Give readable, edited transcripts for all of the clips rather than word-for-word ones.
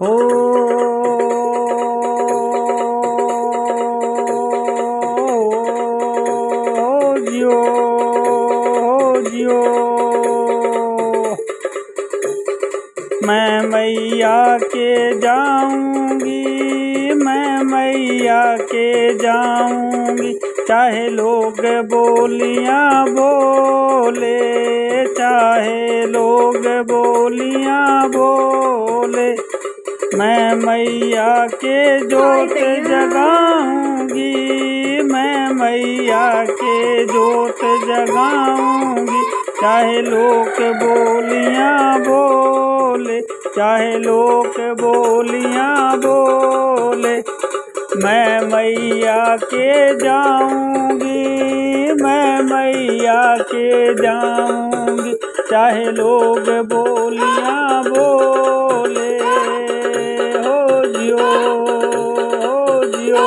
हो जियो जियो। मैं मैया के जाऊंगी, मैं मैया के जाऊंगी, चाहे लोग बोलियां बोले, चाहे लोग बोलियां बोले। मैं मैया के जोत जगाऊंगी, मैं मैया के जोत जगाऊंगी, चाहे लोग बोलियां बोले, चाहे लोग बोलियां बोले। मैं मैया के जाऊंगी, मैं मैया के जाऊंगी, चाहे लोग बोलियां बोले। हो जियो हो जियो।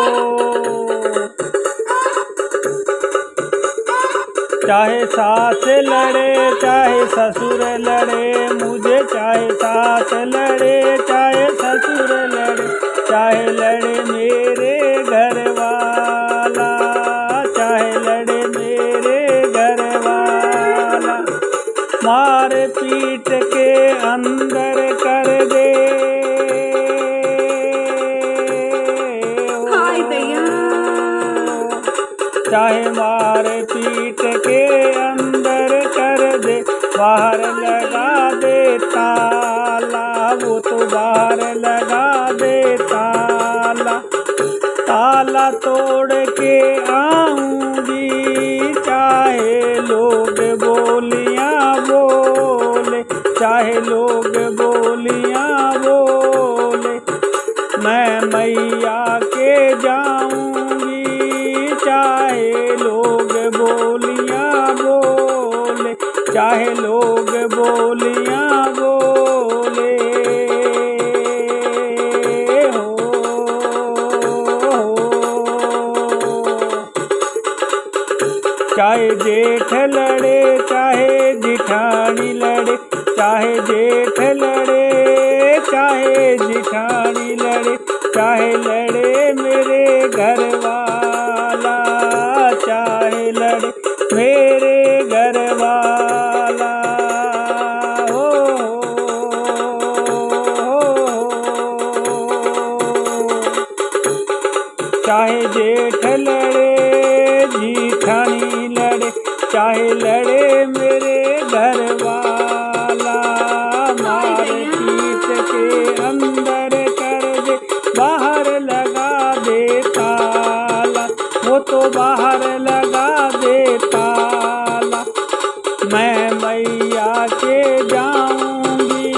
चाहे सास लड़े चाहे ससुर लड़े मुझे, चाहे सास लड़े चाहे ससुर लड़े, चाहे लड़े मेरे घर वाला, चाहे लड़े मेरे घर वाला। मार पीट के अंदर कर दे, चाहे मार पीट के अंदर कर दे, बाहर लगा दे ताला, वो तो बाहर लगा दे ताला। ताला तोड़ के आऊंगी, चाहे लोग बोलियां बोले, चाहे लोग बोलियां बोले। मैं मैया के जाऊंगी, चाहे लोग बोलियां बोले, चाहे लोग बोलियां बोले। हो चाहे जेठ लड़े चाहे जिठानी लड़े, चाहे जेठ लड़े चाहे जिठानी लड़े, चाहे लड़े मेरे घर वाला, चाहे लड़े मेरे घर वाला। हो चाहे जेठ लड़े जिठानी लड़े, चाहे लड़े मेरे घर वाला। मार पीट के अंदर कर दे, बाहर लगा दे ताला, वो तो बाहर लगा दे ताला। मैं मैया के जाऊंगी,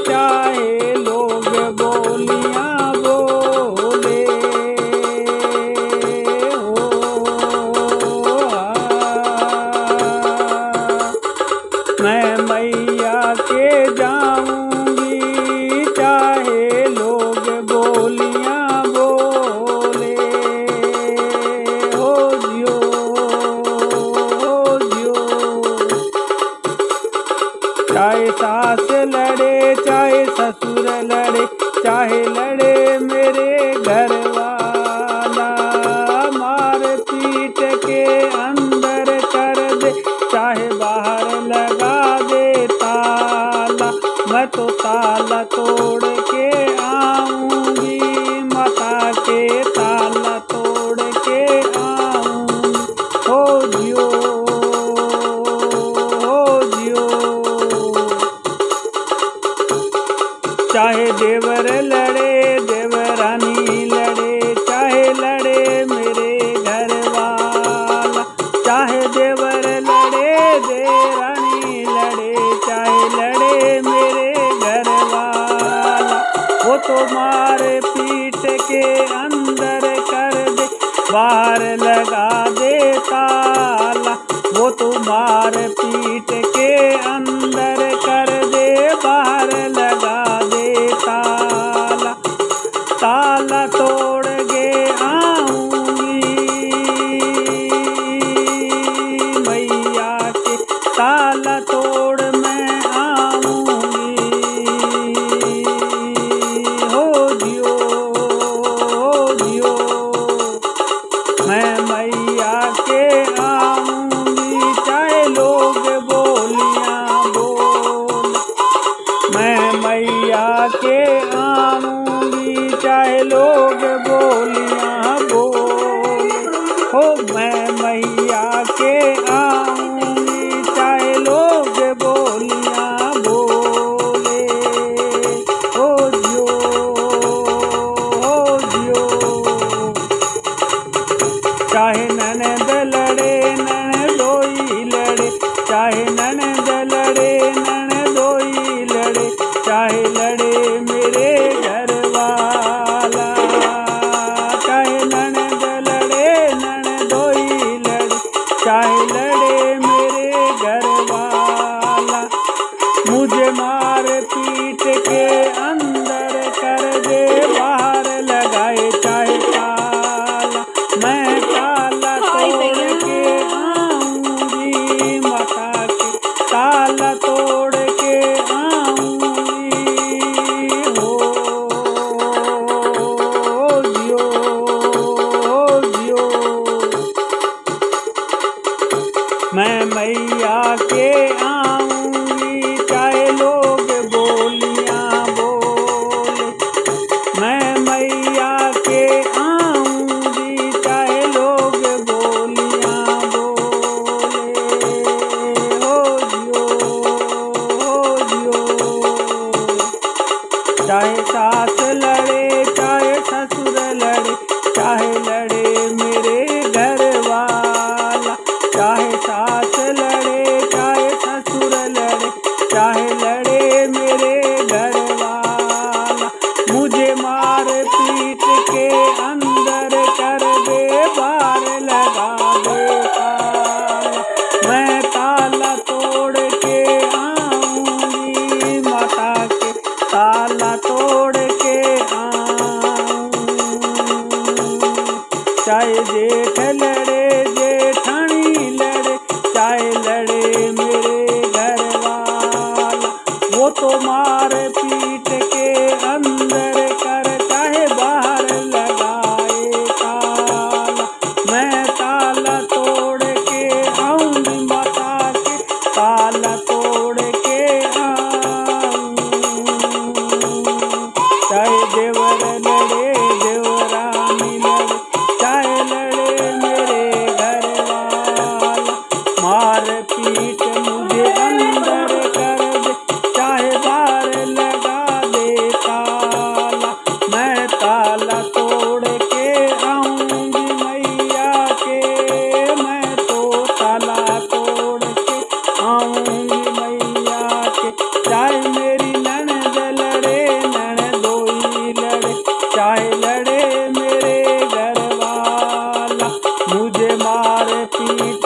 चाहे लोग बोलियां बोले। मैं मैया के जाऊंगी, चाहे लोग बोलियां बोले। हो जियो हो जियो। चाहे सास लड़े चाहे ससुर लड़े, चाहे लड़े मेरे घर वाला। मार पीट के अंदर कर दे, चाहे बाहर लगा दे ताला, मैं तो ताला तोड़ के आऊंगी, माता के ताला तोड़ के आऊंगी। हो जियो हो जियो। चाहे देवर लड़े देवरानी लड़े, चाहे लड़े मेरे घर वाला, चाहे देवर लड़े देवरानी लड़े, चाहे लड़े मेरे घर वाला। वो तो मार पीट के अंदर कर दे, बाहर लगा दे ताला, वो तो मार पीट के अंदर कर दे, बाहर लगा दे ताला। ताला तोड़ के आऊंगी, मैया के ताला तोड़ मैं आऊंगी। आऊंगी, चाहे लोग बोलियां बोले। ओ जियो, ओ जियो। चाहे ननद लड़े ननदोई लड़े, चाहे ननद लड़े ननदोई लड़े, चाहे लड़े मेरे घर वाला। चाहे ननद लड़े ननदोई लड़े, चाहे लड़े मेरे घर वाला। मुझे मार पीट के अंदर कर दे, बाहर लगाए चाहे ताला। मैं ताला तोड़ के आऊंगी, माता के ताला तोड़ के आऊंगी। हो जियो, जियो। मैं मैया के आऊंगी, चाहे लोग बोलियां बोले। मैं मैया के आऊंगी, चाहे लोग बोलियां बोले। हो जियो, हो जियो। चाहे सास लड़े चाहे ससुर लड़े, चाहे लड़े मेरे घर वाला। चाहे सास लड़े चाहे ससुर लड़े, चाहे लड़े मेरे घर वाला। मुझे मार पीट के अंदर कर दे, बाहर लगा दे ताला। मैं ताला तोड़ के आऊंगी, माता के ताला तोड़ के आऊं। चाहे जेठ लड़े जेठानी लड़े, चाहे लड़े मेरे घर वाला। वो तो मार पीट के अंदर कर, चाहे बाहर लगाए ताला। मैं ताला तोड़ के आऊंगी, माता के ताला तोड़ के आऊं। चाहे देवर लड़े देवरानी लड़े, चाहे लड़े मेरे घर वाला। मार पीट मुझे अंदर कर दे, चाहे बाहर लगा दे ताला। मैं ताला तोड़ के आऊंगी मैया के, मैं तो ताला तोड़ के आऊंगी मैया के। चाहे मेरी ननद लड़े ननदोई लड़े, चाहे लड़े मेरे घर वाला। मुझे मार पीट